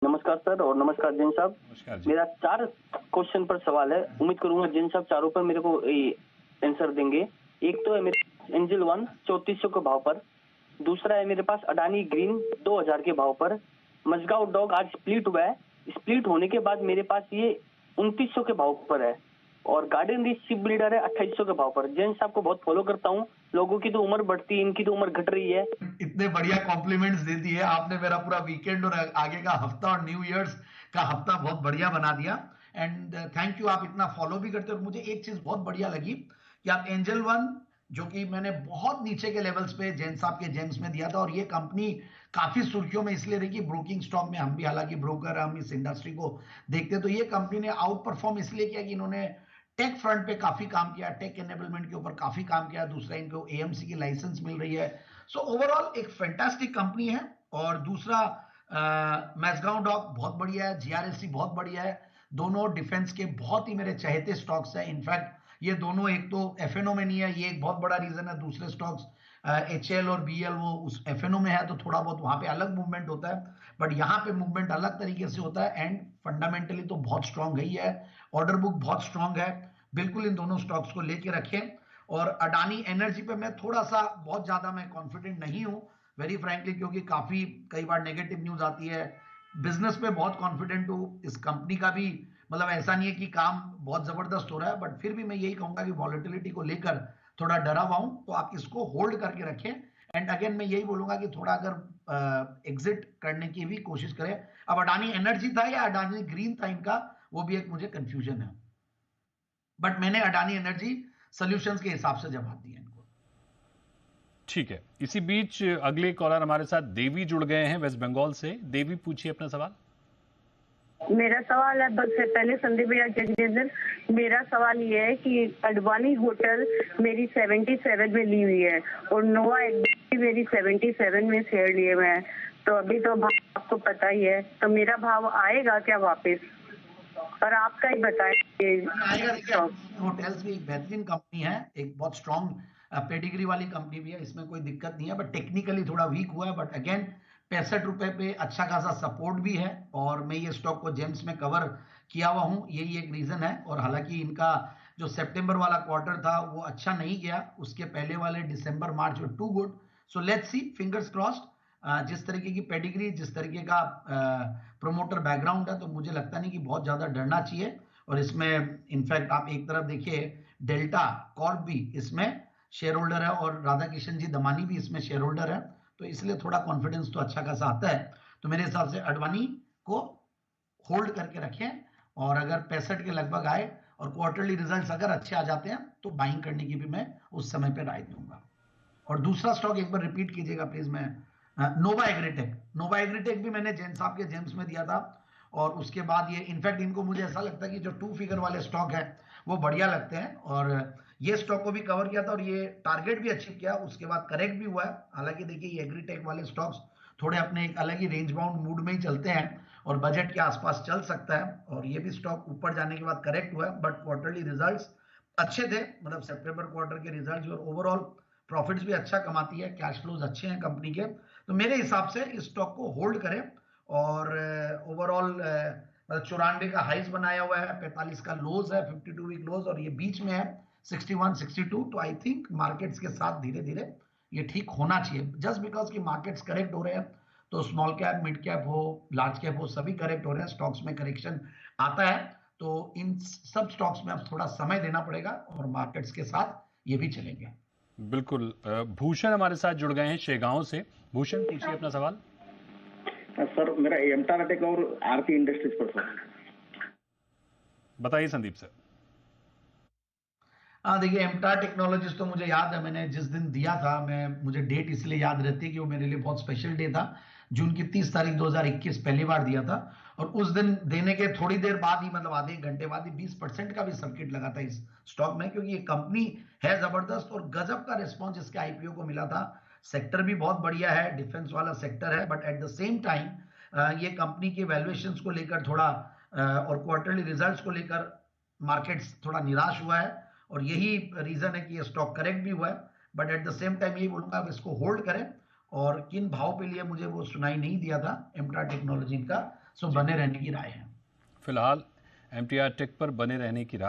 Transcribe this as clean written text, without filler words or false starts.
नमस्कार सर और नमस्कार जैन साहब। नमस्कार जी। मेरा 4 क्वेश्चन पर सवाल है। उम्मीद करूंगा जैन साहब चारों पर मेरे को आंसर देंगे। एक तो है मेरे एंजल वन 3400 के भाव पर। दूसरा है मेरे पास अडानी ग्रीन 2000 के भाव पर। मजगांव डॉग आज स्प्लिट हुआ है। स्प्लिट होने के बाद मेरे पास ये 2900 के भाव पर है। और गार्डन रिच शिप बिल्डर है 2800 के भाव पर। जैन साहब को बहुत फॉलो करता हूँ। लोगों की तो उम्र बढ़ती है, इनकी तो उम्र घट रही है। इतने बढ़िया कॉम्प्लीमेंट्स दे दिए आपने। मेरा पूरा वीकेंड और आगे का हफ्ता और न्यू ईयर्स का हफ्ता बहुत बढ़िया बना दिया। एंड थैंक यू, आप इतना फॉलो भी करते हो। और मुझे एक चीज बहुत बढ़िया लगी कि आप एंजल वन, जो कि मैंने बहुत नीचे के लेवल्स पे जैन साहब के जेम्स में दिया था, और ये कंपनी काफी सुर्खियों में इसलिए रही कि ब्रोकिंग स्टॉक में हम भी, हालांकि ब्रोकर, हम इस इंडस्ट्री को देखते, तो ये कंपनी ने आउट परफॉर्म इसलिए किया कि इन्होंने टेक फ्रंट पे काफी काम किया, टेक एनेबलमेंट के ऊपर काफी काम किया। दूसरा, इनको एएमसी की लाइसेंस मिल रही है। सो ओवरऑल एक फैंटास्टिक कंपनी है। और दूसरा, मैसगांव डॉक बहुत बढ़िया है, जीआरएससी बहुत बढ़िया है। दोनों डिफेंस के बहुत ही मेरे चहेते स्टॉक्स हैं। इनफैक्ट ये दोनों, एक तो एफएनओ में नहीं है, ये एक बहुत बड़ा रीजन है। दूसरे स्टॉक्स एचएल और बीएल वो उस एफएनओ में है, तो थोड़ा बहुत वहां पे अलग मूवमेंट होता है, बट यहाँ पे मूवमेंट अलग तरीके से होता है। एंड फंडामेंटली तो बहुत स्ट्रांग ही है, ऑर्डर बुक बहुत स्ट्रांग है। बिल्कुल इन दोनों स्टॉक्स को लेके रखें। और अडानी एनर्जी पे मैं थोड़ा सा, बहुत ज्यादा मैं कॉन्फिडेंट नहीं हूं, वेरी फ्रैंकली, क्योंकि काफी कई बार नेगेटिव न्यूज आती है। बिजनेस पे बहुत कॉन्फिडेंट हूं, इस कंपनी का भी मतलब ऐसा नहीं है कि काम बहुत जबरदस्त हो रहा है, बट फिर भी मैं यही कहूंगा कि वॉलेटिलिटी को लेकर थोड़ा डरा हुआ हूं, तो आप इसको होल्ड करके रखें। एंड अगेन मैं यही बोलूंगा कि थोड़ा अगर एग्जिट करने की भी कोशिश करें। अब अडानी एनर्जी था या अडानी ग्रीन था इनका, वो भी एक मुझे कंफ्यूजन है, बट मैंने अडानी एनर्जी सॉल्यूशंस के हिसाब से जवाब दिया इनको। ठीक है, इसी बीच अगले कॉलर हमारे साथ देवी जुड़ गए हैं वेस्ट बंगाल से। देवी, पूछिए अपना सवाल। मेरा सवाल है, बस से पहले संदीप भैया जगदीश, मेरा सवाल ये है कि अडवाणी होटल मेरी 77 में ली हुई है और नोवा एक्स मेरी 77 में शेयर लिए हुए हैं। तो अभी तो भाव आपको पता ही है, तो मेरा भाव आएगा क्या वापस? और आपका ही बताइए। होटल्स भी एक बेहतरीन कंपनी है, एक बहुत स्ट्रॉन्ग पेडिग्री वाली कंपनी भी है, इसमें कोई दिक्कत नहीं है, बट टेक्निकली थोड़ा वीक हुआ है। बट अगेन 65 रुपए पे अच्छा खासा सपोर्ट भी है, और मैं ये स्टॉक को जेम्स में कवर किया हुआ हूं, यही एक रीजन है। और हालांकि इनका जो सितंबर वाला क्वार्टर था वो अच्छा नहीं गया, उसके पहले वाले दिसंबर मार्च too good. So let's see, fingers crossed. जिस तरीके की पेडिग्री, जिस तरीके का प्रोमोटर बैकग्राउंड है, तो मुझे लगता नहीं कि बहुत ज्यादा डरना चाहिए। और इसमें इनफैक्ट आप एक तरफ देखिए, डेल्टा कॉर्प भी इसमें शेयर होल्डर है, और राधा किशन जी दमानी भी इसमें शेयर होल्डर है, तो इसलिए थोड़ा कॉन्फिडेंस तो अच्छा खासा आता है। तो मेरे हिसाब से अडवाणी को होल्ड करके रखें, और अगर 65 के लगभग आए और क्वार्टरली रिजल्ट्स अगर अच्छे आ जाते हैं, तो बाइंग करने की भी मैं उस समय पे राय दूंगा। और दूसरा स्टॉक एक बार रिपीट कीजिएगा प्लीज। मैं नोवा एग्रीटेक, नोवा एग्रीटेक भी मैंने जैन साहब के जेम्स में दिया था, और उसके बाद ये, इनफैक्ट इनको मुझे ऐसा लगता है कि जो 2 फिगर वाले स्टॉक है वो बढ़िया लगते हैं, और ये स्टॉक को भी कवर किया था और ये टारगेट भी अचीव किया, उसके बाद करेक्ट भी हुआ है। हालांकि देखिए, ये एग्रीटेक वाले स्टॉक्स थोड़े अपने एक अलग ही रेंज बाउंड मूड में ही चलते हैं, और बजट के आसपास चल सकता है, और ये भी स्टॉक ऊपर जाने के बाद करेक्ट हुआ है। बट क्वार्टरली रिजल्ट्स अच्छे थे, मतलब सितंबर क्वार्टर के रिजल्ट्स, और ओवरऑल प्रॉफिट्स भी अच्छा कमाती है, कैश फ्लोज अच्छे हैं कंपनी के। तो मेरे हिसाब से इस स्टॉक को होल्ड करें। और ओवरऑल 94 का हाइस बनाया हुआ है, 45 का लोज है, 52 वीक लोज, और ये बीच में है 61 62। तो आई थिंक मार्केट्स के साथ धीरे धीरे ये ठीक होना चाहिए, जस्ट बिकॉज कि मार्केट्स करेक्ट हो रहे हैं, तो स्मॉल कैप, मिड कैप हो, लार्ज कैप हो, सभी करेक्ट हो रहे हैं, स्टॉक्स में करेक्शन आता है। तो इन सब स्टॉक्स में अब थोड़ा समय देना पड़ेगा, और मार्केट्स के साथ ये भी चलेंगे। बिल्कुल। भूषण हमारे साथ जुड़ गए हैं शेगांव से। भूषण, पूछिए अपना सवाल। सर, मेरा एमटार टेक और आरती इंडस्ट्रीज पर सर। बताइए संदीप सर। हाँ देखिए, एमटार टेक्नोलॉजीज तो मुझे याद है, मैंने जिस दिन दिया था, मुझे डेट इसलिए याद रहती है कि वो मेरे लिए बहुत स्पेशल डे था। जून की 30 तारीख 2021 पहली बार दिया था, और उस दिन देने के थोड़ी देर बाद ही, मतलब आधे घंटे बाद ही 20% का भी सर्किट लगा था इस स्टॉक में, क्योंकि ये कंपनी है जबरदस्त, और गजब का रिस्पॉन्स इसके आईपीओ को मिला था। सेक्टर भी बहुत बढ़िया है, डिफेंस वाला सेक्टर है, but at the same time ये कंपनी के वैल्यूएशन को लेकर थोड़ा और क्वार्टरली रिजल्ट्स को लेकर मार्केट्स थोड़ा निराश हुआ है, और यही रीजन है कि ये स्टॉक करेक्ट भी हुआ है। But at the same time यही बोलूंगा, आप इसको होल्ड करें। और किन भाव पे लिए मुझे वो सुनाई नहीं दिया था एमटार टेक्नोलॉजी का, सो बने रहने की राय है। फिलहाल MTR टेक पर बने रहने की राय